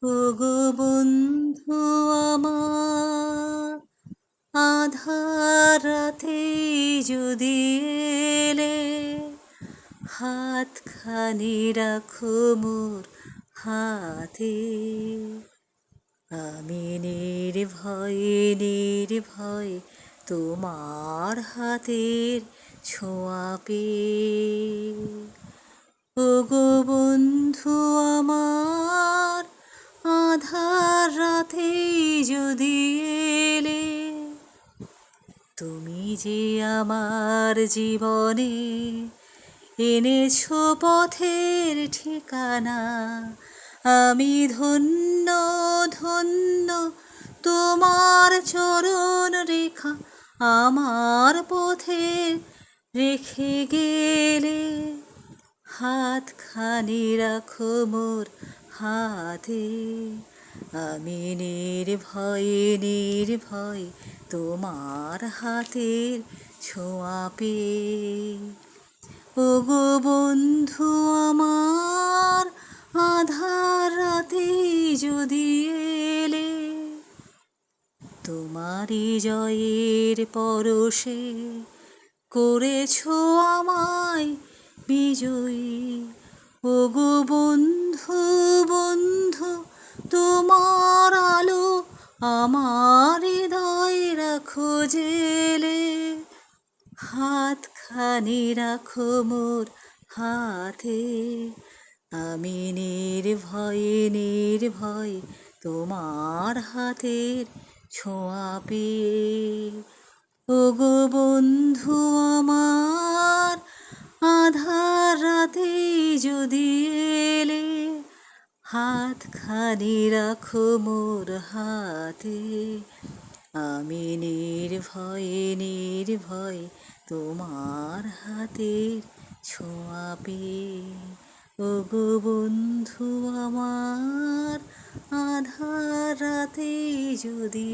ওগো বন্ধু আমার, আধার রাতে যদি এলে, হাতখানি রাখো মোর হাতে। আমি নির্ভয়ে নির্ভয়ে তোমার হাতের ছোঁয়া পেয়ে, ওগো বন্ধু আমার, আধার রাতে যদি এলে, তুমি যে আমার জীবনে এনেছো পথের ঠিকানা। আমি ধন্য ধন্য, তোমার চরণ রেখা আমার পথে রেখে গেলে, হাতখানি রাখো মোর হাতে। আমি নির্ভয়ে নির্ভয়ে তোমার হাতের ছোঁয়া পেয়ে, ওগো বন্ধু আমার, আধার রাতে যদি এলে, তোমারই জয়ের পরশে করেছো আমায় বিজয়ী। ওগো বন্ধু বন্ধু, তোমার আলো আমার হৃদয়ে রাখো জেলে, হাতখানি রাখো মোর হাতে। আমি নির্ভয়ে নির্ভয়ে তোমার হাতের ছোঁয়া পেয়ে, ওগো বন্ধু আমার, আধার রাতে যদি এলে, হাতখানি রাখো মোর হাতে। আমি নির্ভয়ে নির্ভয়ে তোমার হাতের ছোঁয়া পেয়ে, ওগো বন্ধু আমার, আধার রাতে যদি